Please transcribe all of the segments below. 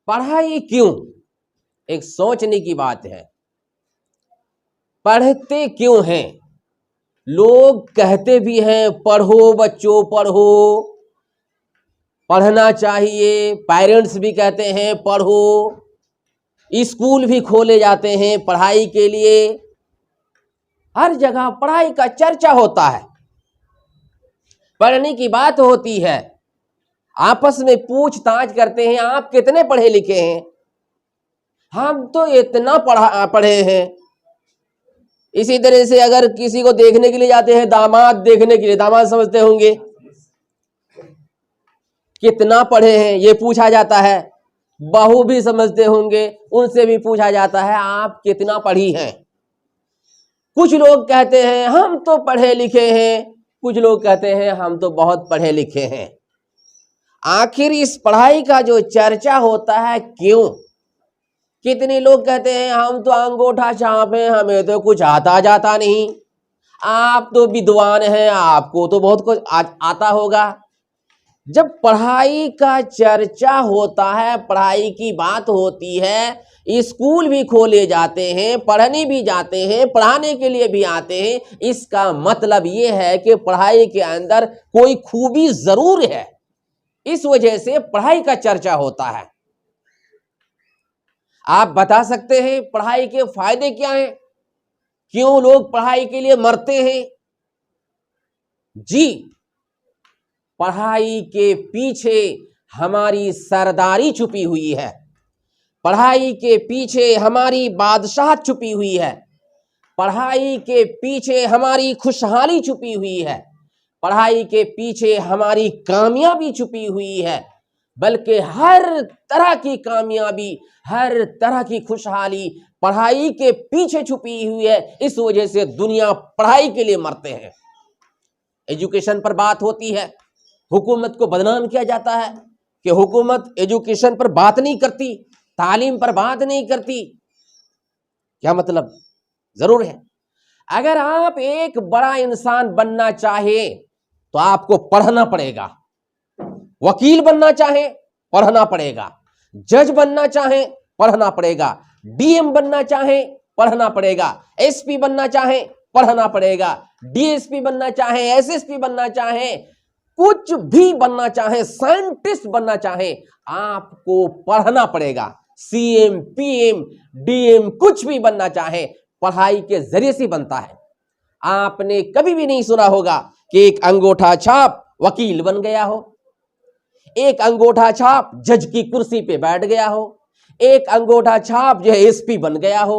पढ़ाई क्यों, एक सोचने की बात है। पढ़ते क्यों हैं? लोग कहते भी हैं पढ़ो बच्चों पढ़ो, पढ़ना चाहिए, पेरेंट्स भी कहते हैं पढ़ो, स्कूल भी खोले जाते हैं पढ़ाई के लिए, हर जगह पढ़ाई का चर्चा होता है, पढ़ने की बात होती है, आपस में पूछताछ करते हैं आप कितने पढ़े लिखे हैं, हम तो इतना पढ़े हैं। इसी तरह से अगर किसी को देखने के लिए जाते हैं, दामाद देखने के लिए, दामाद समझते होंगे, कितना पढ़े हैं ये पूछा जाता है। बहू भी समझते होंगे, उनसे भी पूछा जाता है आप कितना पढ़ी हैं। कुछ लोग कहते हैं हम तो पढ़े लिखे हैं, कुछ लोग कहते हैं हम तो बहुत पढ़े लिखे हैं। आखिर इस पढ़ाई का जो चर्चा होता है क्यों? कितने लोग कहते हैं हम तो अंगूठा छाप हैं, हमें तो कुछ आता जाता नहीं, आप तो विद्वान हैं, आपको तो बहुत कुछ आता होगा। जब पढ़ाई का चर्चा होता है, पढ़ाई की बात होती है, स्कूल भी खोले जाते हैं, पढ़ने भी जाते हैं, पढ़ाने के लिए भी आते हैं, इसका मतलब ये है कि पढ़ाई के अंदर कोई खूबी जरूर है, इस वजह से पढ़ाई का चर्चा होता है। आप बता सकते हैं पढ़ाई के फायदे क्या हैं? क्यों लोग पढ़ाई के लिए मरते हैं? जी, पढ़ाई के पीछे हमारी सरदारी छुपी हुई है, पढ़ाई के पीछे हमारी बादशाह छुपी हुई है, पढ़ाई के पीछे हमारी खुशहाली छुपी हुई है, पढ़ाई के पीछे हमारी कामयाबी छुपी हुई है, बल्कि हर तरह की कामयाबी, हर तरह की खुशहाली पढ़ाई के पीछे छुपी हुई है। इस वजह से दुनिया पढ़ाई के लिए मरते हैं। एजुकेशन पर बात होती है, हुकूमत को बदनाम किया जाता है कि हुकूमत एजुकेशन पर बात नहीं करती, तालीम पर बात नहीं करती। क्या मतलब? जरूर है। अगर आप एक बड़ा इंसान बनना चाहे तो आपको पढ़ना पड़ेगा, वकील बनना चाहे पढ़ना पड़ेगा, जज बनना चाहे पढ़ना पड़ेगा, डीएम बनना चाहे पढ़ना पड़ेगा, एसपी बनना चाहे पढ़ना पड़ेगा, डीएसपी बनना चाहे, एसएसपी बनना चाहे, कुछ भी बनना चाहे, साइंटिस्ट बनना चाहे, आपको पढ़ना पड़ेगा। सीएम, पीएम, डीएम कुछ भी बनना चाहे पढ़ाई के जरिए से बनता है। आपने कभी भी नहीं सुना होगा कि एक अंगूठा छाप वकील बन गया हो, एक अंगूठा छाप जज की कुर्सी पे बैठ गया हो, एक अंगूठा छाप जो है एसपी बन गया हो,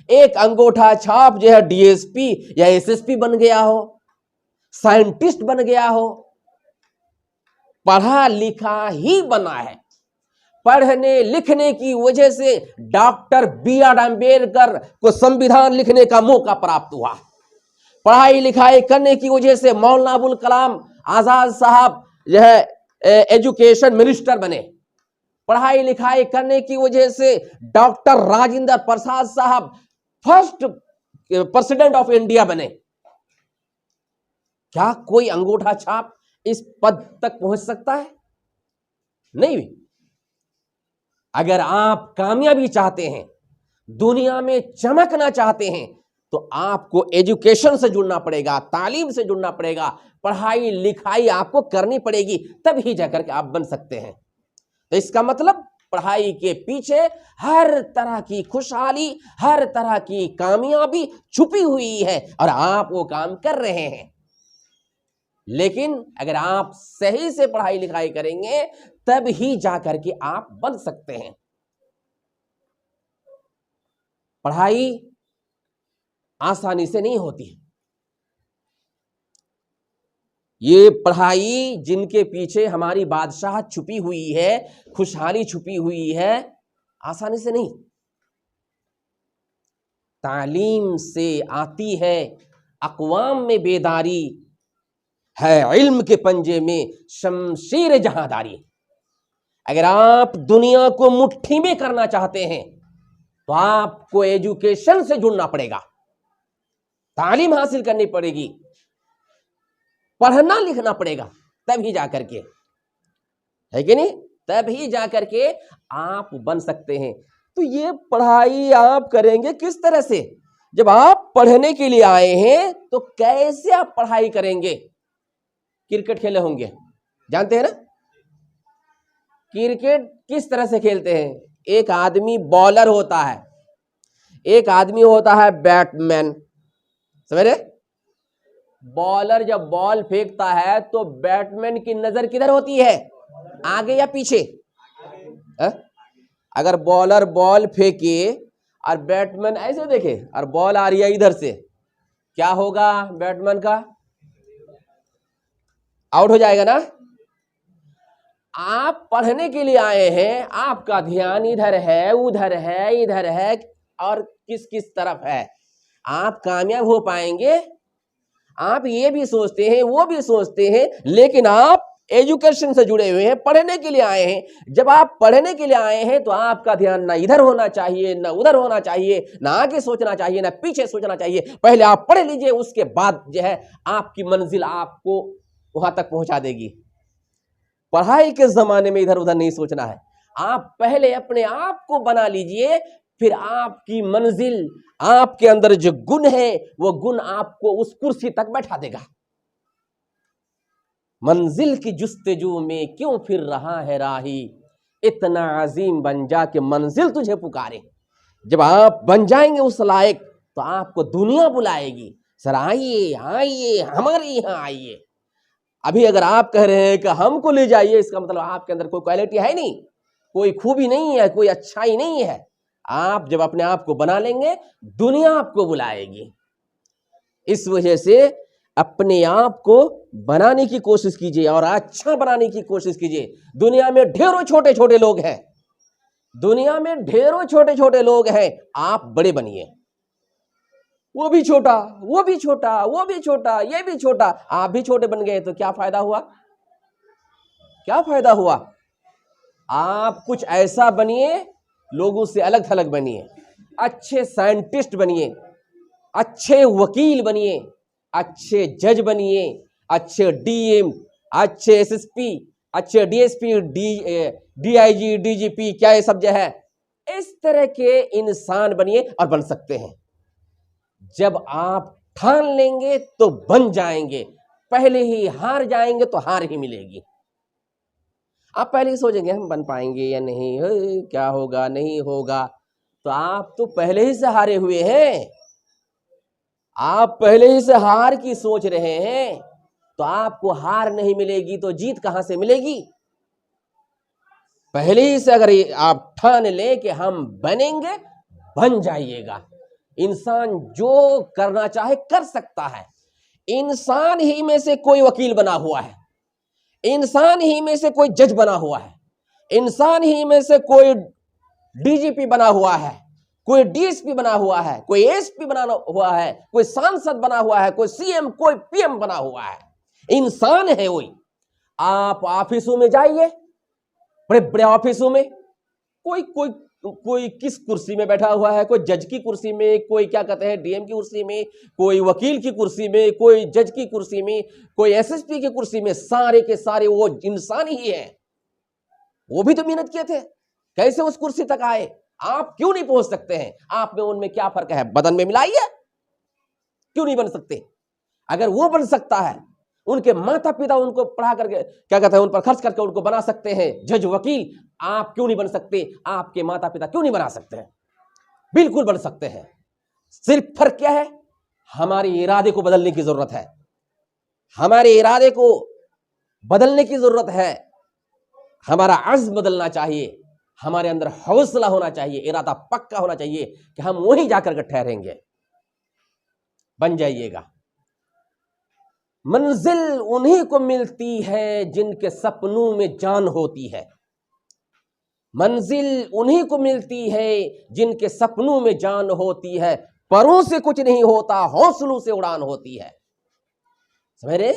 एक अंगूठा छाप जो है डीएसपी या एसएसपी बन गया हो, साइंटिस्ट बन गया हो। पढ़ा लिखा ही बना है। पढ़ने लिखने की वजह से डॉक्टर बी.आर. अम्बेडकर को संविधान लिखने का मौका प्राप्त हुआ। पढ़ाई लिखाई करने की वजह से मौलाना अबुल कलाम आजाद साहब जो है एजुकेशन मिनिस्टर बने। पढ़ाई लिखाई करने की वजह से डॉक्टर राजेंद्र प्रसाद साहब फर्स्ट प्रेसिडेंट ऑफ इंडिया बने। क्या कोई अंगूठा छाप इस पद तक पहुंच सकता है? नहीं। अगर आप कामयाबी चाहते हैं, दुनिया में चमकना चाहते हैं, तो आपको एजुकेशन से जुड़ना पड़ेगा, तालीम से जुड़ना पड़ेगा, पढ़ाई लिखाई आपको करनी पड़ेगी, तभी जाकर के आप बन सकते हैं। तो इसका मतलब पढ़ाई के पीछे हर तरह की खुशहाली, हर तरह की कामयाबी छुपी हुई है और आप वो काम कर रहे हैं। लेकिन अगर आप सही से पढ़ाई लिखाई करेंगे तब ही जाकर के आप बन सकते हैं। पढ़ाई आसानी से नहीं होती। ये पढ़ाई जिनके पीछे हमारी बादशाह छुपी हुई है, खुशहाली छुपी हुई है, आसानी से नहीं। तालीम से आती है अक़वाम में बेदारी, है इल्म के पंजे में शमशीर जहांदारी। अगर आप दुनिया को मुट्ठी में करना चाहते हैं तो आपको एजुकेशन से जुड़ना पड़ेगा, तालीम हासिल करनी पड़ेगी, पढ़ना लिखना पड़ेगा, तभी जाकर के, है कि नहीं? तभी जाकर के आप बन सकते हैं। तो ये पढ़ाई आप करेंगे किस तरह से? जब आप पढ़ने के लिए आए हैं तो कैसे आप पढ़ाई करेंगे? क्रिकेट खेले होंगे, जानते हैं ना क्रिकेट किस तरह से खेलते हैं? एक आदमी बॉलर होता है, एक आदमी होता है बैट्समैन, समझ रहे? बॉलर जब बॉल फेंकता है तो बैट्समैन की नजर किधर होती है, आगे या पीछे? अगर बॉलर बॉल फेंके और बैट्समैन ऐसे देखे और बॉल आ रही है इधर से, क्या होगा? बैट्समैन का आउट हो जाएगा ना। आप पढ़ने के लिए आए हैं, आपका ध्यान इधर है, उधर है, इधर है और किस किस तरफ है। आप कामयाब हो पाएंगे? आप ये भी सोचते हैं, वो भी सोचते हैं, लेकिन आप एजुकेशन से जुड़े हुए हैं, पढ़ने के लिए आए हैं। जब आप पढ़ने के लिए आए हैं तो आपका ध्यान ना इधर होना चाहिए, ना उधर होना चाहिए, ना आगे सोचना चाहिए, ना पीछे सोचना चाहिए। पहले आप पढ़ लीजिए, उसके बाद जो है आपकी मंजिल आपको वहां तक पहुंचा देगी। पढ़ाई के जमाने में इधर उधर नहीं सोचना है। आप पहले अपने आप को बना लीजिए, फिर आपकी मंजिल, आपके अंदर जो गुण है वो गुण आपको उस कुर्सी तक बैठा देगा। मंजिल की जुस्तजू में क्यों फिर रहा है राही, इतना अजीम बन जा के मंजिल तुझे पुकारे। जब आप बन जाएंगे उस लायक तो आपको दुनिया बुलाएगी, सर आइए आइए हमारे यहाँ आइए। अभी अगर आप कह रहे हैं कि हमको ले जाइए, इसका मतलब आपके अंदर कोई क्वालिटी है नहीं, कोई खूबी नहीं है, कोई अच्छाई नहीं है। आप जब अपने आप को बना लेंगे दुनिया आपको बुलाएगी। इस वजह से अपने आप को बनाने की कोशिश कीजिए और अच्छा बनाने की कोशिश कीजिए। दुनिया में ढेरों छोटे छोटे लोग हैं, दुनिया में ढेरों छोटे छोटे लोग हैं, आप बड़े बनिए। वो भी छोटा, वो भी छोटा, वो भी छोटा, ये भी छोटा, आप भी छोटे बन गए तो क्या फायदा हुआ? क्या फायदा हुआ? आप कुछ ऐसा बनिए, लोगों से अलग थलग बनिए, अच्छे साइंटिस्ट बनिए, अच्छे वकील बनिए, अच्छे जज बनिए, अच्छे डीएम, अच्छे एसएसपी, अच्छे डीएसपी, डीआईजी, डीजीपी, क्या ये सब जो है, इस तरह के इंसान बनिए और बन सकते हैं। जब आप ठान लेंगे तो बन जाएंगे, पहले ही हार जाएंगे तो हार ही मिलेगी। आप पहले ही सोचेंगे हम बन पाएंगे या नहीं, क्या होगा नहीं होगा, तो आप तो पहले ही से हारे हुए हैं। आप पहले ही से हार की सोच रहे हैं, तो आपको हार नहीं मिलेगी तो जीत कहां से मिलेगी? पहले ही से अगर आप ठान लें कि हम बनेंगे, बन जाइएगा। इंसान जो करना चाहे कर सकता है। इंसान ही में से कोई वकील बना हुआ है, इंसान ही में से कोई जज बना हुआ है, इंसान ही में से कोई डीजीपी बना हुआ है, कोई डीएसपी बना हुआ है, कोई एसपी बना हुआ है, कोई सांसद बना हुआ है, कोई सीएम, कोई पीएम बना हुआ है। इंसान है वही। आप ऑफिसों में जाइए, बड़े बड़े ऑफिसों में कोई किस कुर्सी में बैठा हुआ है, कोई जज की कुर्सी में, कोई क्या कहते हैं डीएम की कुर्सी में, कोई वकील की कुर्सी में, कोई जज की कुर्सी में, कोई एसएसपी की कुर्सी में, सारे के सारे वो इंसान ही है। वो भी तो मेहनत किए थे, कैसे उस कुर्सी तक आए? आप क्यों नहीं पहुंच सकते हैं? आप में उनमें क्या फर्क है? बदन में मिलाइए, क्यों नहीं बन सकते? अगर वो बन सकता है, उनके माता पिता उनको पढ़ा करके क्या कहते हैं उन पर खर्च करके उनको बना सकते हैं जज वकील, आप क्यों नहीं बन सकते? आपके माता पिता क्यों नहीं बना सकते हैं? बिल्कुल बन सकते हैं। सिर्फ फर्क क्या है? हमारे इरादे को बदलने की जरूरत है, हमारे इरादे को बदलने की जरूरत है। हमारा अज़्म बदलना चाहिए, हमारे अंदर हौसला होना चाहिए, इरादा पक्का होना चाहिए कि हम वहीं जाकर के ठहरेंगे। बन जाइएगा। मंजिल उन्हीं को मिलती है जिनके सपनों में जान होती है। मंजिल उन्हीं को मिलती है जिनके सपनों में जान होती है। परों से कुछ नहीं होता, हौसलों से उड़ान होती है। समझ रहे?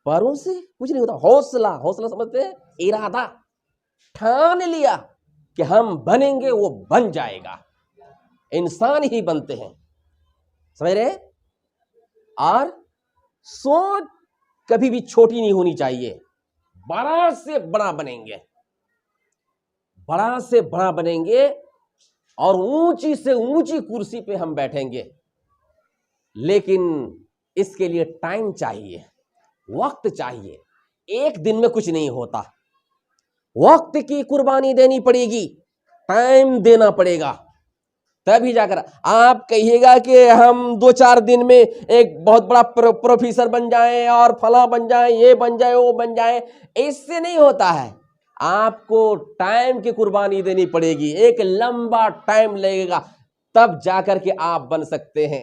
परों से कुछ नहीं होता, हौसला, हौसला समझते हैं? इरादा, ठान लिया कि हम बनेंगे, वो बन जाएगा। इंसान ही बनते हैं, समझ रहे? और सोच कभी भी छोटी नहीं होनी चाहिए, बड़ा से बड़ा बनेंगे, बड़ा से बड़ा बनेंगे और ऊंची से ऊंची कुर्सी पे हम बैठेंगे। लेकिन इसके लिए टाइम चाहिए, वक्त चाहिए। एक दिन में कुछ नहीं होता, वक्त की कुर्बानी देनी पड़ेगी, टाइम देना पड़ेगा, तभी जाकर आप कहिएगा कि हम 2-4 दिन में एक बहुत बड़ा प्रोफेसर बन जाएं और फला बन जाएं, ये बन जाए, वो बन जाए। इससे नहीं होता है, आपको टाइम की कुर्बानी देनी पड़ेगी, एक लंबा टाइम लगेगा, तब जाकर के आप बन सकते हैं।